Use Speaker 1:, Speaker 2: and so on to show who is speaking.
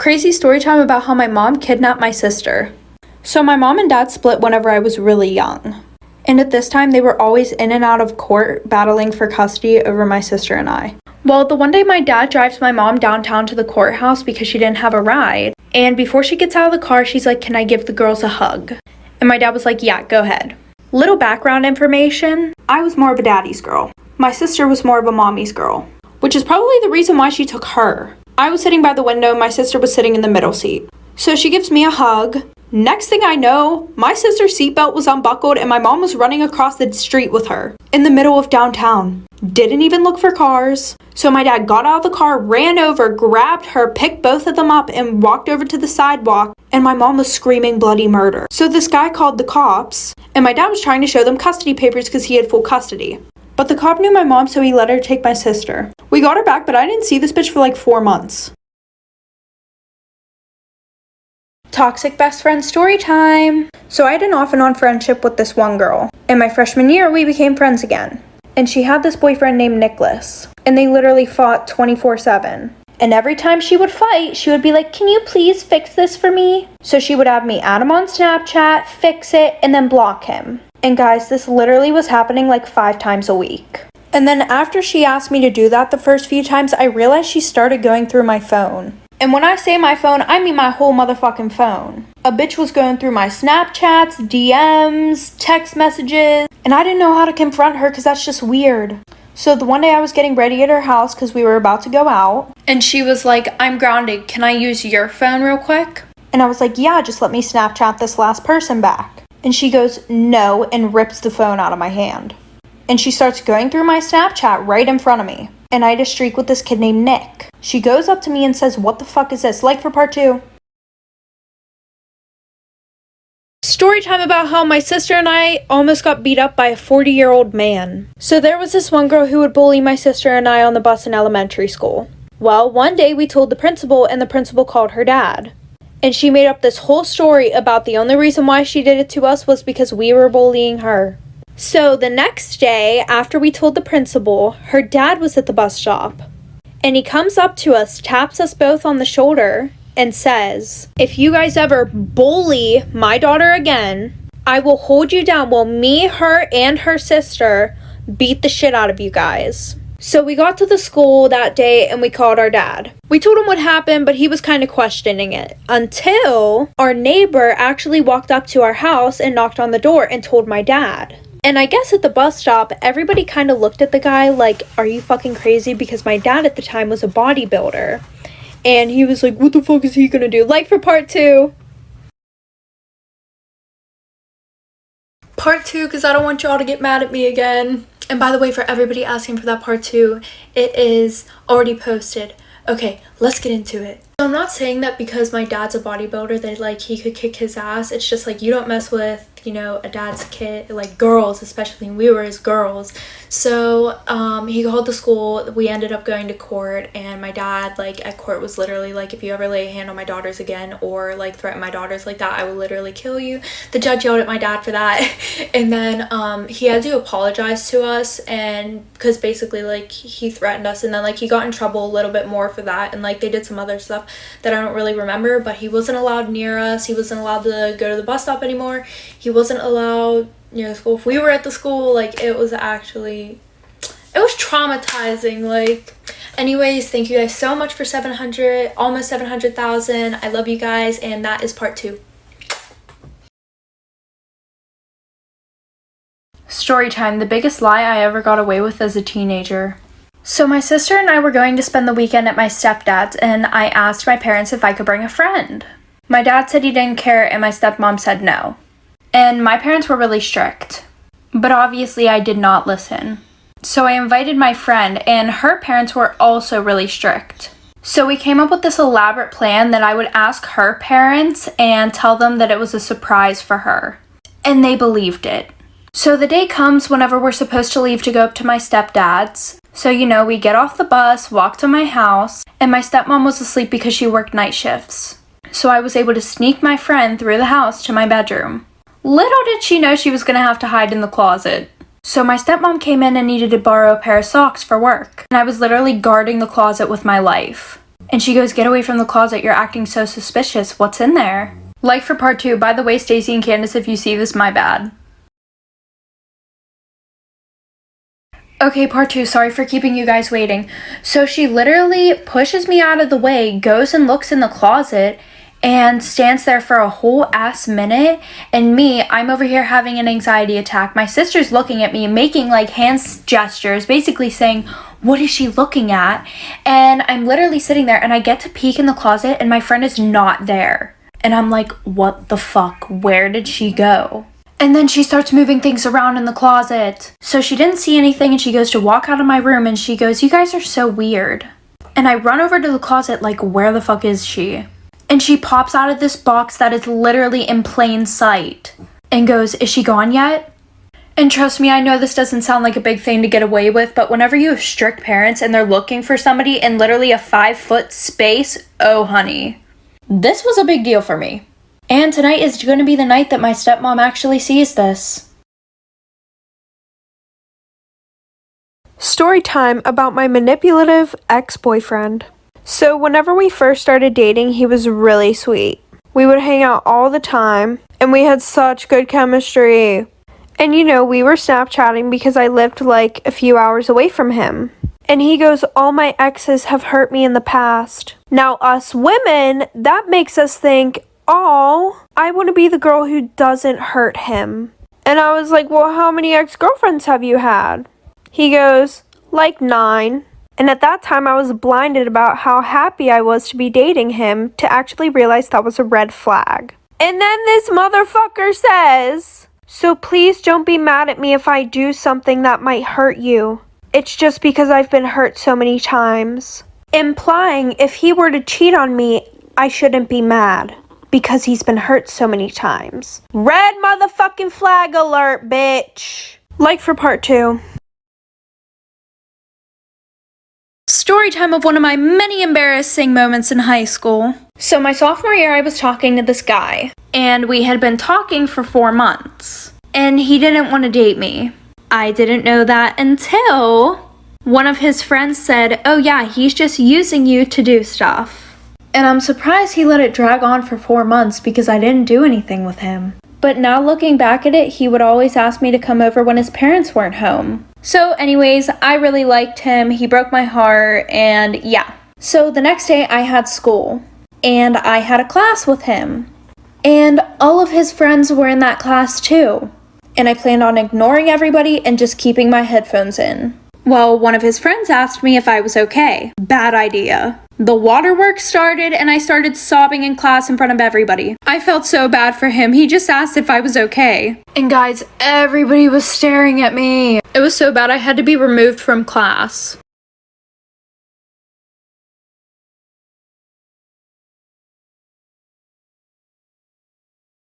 Speaker 1: Crazy story time about how my mom kidnapped my sister. So my mom and dad split whenever I was really young. And at this time, they were always in and out of court battling for custody over my sister and I. Well, the one day my dad drives my mom downtown to the courthouse because she didn't have a ride. And before she gets out of the car, she's like, "Can I give the girls a hug?" And my dad was like, "Yeah, go ahead." Little background information. I was more of a daddy's girl. My sister was more of a mommy's girl, which is probably the reason why she took her. I was sitting by the window, my sister was sitting in the middle seat. So she gives me a hug. Next thing I know, my sister's seatbelt was unbuckled and my mom was running across the street with her in the middle of downtown. Didn't even look for cars. So my dad got out of the car, ran over, grabbed her, picked both of them up and walked over to the sidewalk, and my mom was screaming bloody murder. So this guy called the cops and my dad was trying to show them custody papers because he had full custody. But the cop knew my mom, so he let her take my sister. We got her back, but I didn't see this bitch for like 4 months. Toxic best friend story time. So I had an off and on friendship with this one girl. In my freshman year, we became friends again. And she had this boyfriend named Nicholas. And they literally fought 24/7. And every time she would fight, she would be like, "Can you please fix this for me?" So she would have me add him on Snapchat, fix it, and then block him. And guys, this literally was happening like 5 times a week. And then after she asked me to do that the first few times, I realized she started going through my phone. And when I say my phone, I mean my whole motherfucking phone. A bitch was going through my Snapchats, DMs, text messages, and I didn't know how to confront her because that's just weird. So the one day I was getting ready at her house because we were about to go out, and she was like, "I'm grounded, can I use your phone real quick?" And I was like, "Yeah, just let me Snapchat this last person back." And she goes, "No," and rips the phone out of my hand. And she starts going through my Snapchat right in front of me. And I had a streak with this kid named Nick. She goes up to me and says, "What the fuck is this?" Like for part 2. Story time about how my sister and I almost got beat up by a 40-year-old man. So there was this one girl who would bully my sister and I on the bus in elementary school. Well, one day we told the principal and the principal called her dad. And she made up this whole story about the only reason why she did it to us was because we were bullying her. So the next day, after we told the principal, her dad was at the bus stop. And he comes up to us, taps us both on the shoulder, and says, "If you guys ever bully my daughter again, I will hold you down while me, her, and her sister beat the shit out of you guys." So we got to the school that day and we called our dad. We told him what happened, but he was kind of questioning it until our neighbor actually walked up to our house and knocked on the door and told my dad. And I guess at the bus stop, everybody kind of looked at the guy like, "Are you fucking crazy?" Because my dad at the time was a bodybuilder. And he was like, "What the fuck is he gonna do?" Like for part 2. Part 2, because I don't want y'all to get mad at me again. And by the way, for everybody asking for that part 2, it is already posted. Okay, let's get into it. So I'm not saying that because my dad's a bodybuilder that like he could kick his ass. It's just like you don't mess with, you know, a dad's kid, like girls, especially when we were his girls. So he called the school. We ended up going to court, and my dad like at court was literally like, "If you ever lay a hand on my daughters again or like threaten my daughters like that, I will literally kill you." The judge yelled at my dad for that. And then he had to apologize to us, and because basically like he threatened us, and then like he got in trouble a little bit more for that, and like they did some other stuff that I don't really remember. But he wasn't allowed near us. He wasn't allowed to go to the bus stop anymore. He wasn't allowed near the school. If we were at the school, like it was traumatizing. Like, anyways, thank you guys so much for 700, almost 700,000. I love you guys, and that is part 2. Story time, the biggest lie I ever got away with as a teenager. So my sister and I were going to spend the weekend at my stepdad's, and I asked my parents if I could bring a friend. My dad said he didn't care, and my stepmom said no. And my parents were really strict. But obviously I did not listen. So I invited my friend, and her parents were also really strict. So we came up with this elaborate plan that I would ask her parents and tell them that it was a surprise for her. And they believed it. So the day comes whenever we're supposed to leave to go up to my stepdad's. So, you know, we get off the bus, walk to my house, and my stepmom was asleep because she worked night shifts. So I was able to sneak my friend through the house to my bedroom. Little did she know she was going to have to hide in the closet. So my stepmom came in and needed to borrow a pair of socks for work. And I was literally guarding the closet with my life. And she goes, "Get away from the closet, you're acting so suspicious. What's in there?" Like for part 2, by the way, Stacy and Candace, if you see this, my bad. Okay, part 2, sorry for keeping you guys waiting. So she literally pushes me out of the way, goes and looks in the closet, and stands there for a whole ass minute. And me, I'm over here having an anxiety attack. My sister's looking at me, making like hand gestures, basically saying, "What is she looking at?" And I'm literally sitting there, and I get to peek in the closet, and my friend is not there. And I'm like, what the fuck? Where did she go? And then she starts moving things around in the closet. So she didn't see anything, and she goes to walk out of my room, and she goes, "You guys are so weird." And I run over to the closet like, where the fuck is she? And she pops out of this box that is literally in plain sight and goes, "Is she gone yet?" And trust me, I know this doesn't sound like a big thing to get away with, but whenever you have strict parents and they're looking for somebody in literally a 5-foot space, oh honey, this was a big deal for me. And tonight is going to be the night that my stepmom actually sees this. Story time about my manipulative ex-boyfriend. So whenever we first started dating, he was really sweet. We would hang out all the time, and we had such good chemistry. And you know, we were Snapchatting because I lived like a few hours away from him. And he goes, "All my exes have hurt me in the past." Now us women, that makes us think, "Oh, I want to be the girl who doesn't hurt him." And I was like, "Well, how many ex-girlfriends have you had?" He goes, "Like 9. And at that time, I was blinded about how happy I was to be dating him to actually realize that was a red flag. And then this motherfucker says, "So please don't be mad at me if I do something that might hurt you. It's just because I've been hurt so many times." Implying if he were to cheat on me, I shouldn't be mad because he's been hurt so many times. Red motherfucking flag alert, bitch. Like for part 2. Story time of one of my many embarrassing moments in high school. So my sophomore year, I was talking to this guy, and we had been talking for 4 months, and he didn't want to date me. I didn't know that until one of his friends said, "Oh yeah, he's just using you to do stuff." And I'm surprised he let it drag on for 4 months because I didn't do anything with him. But now looking back at it, he would always ask me to come over when his parents weren't home. So anyways, I really liked him. He broke my heart, and yeah. So the next day I had school, and I had a class with him. And all of his friends were in that class too. And I planned on ignoring everybody and just keeping my headphones in. Well, one of his friends asked me if I was okay. Bad idea. The waterworks started, and I started sobbing in class in front of everybody. I felt so bad for him. He just asked if I was okay. And guys, everybody was staring at me. It was so bad I had to be removed from class.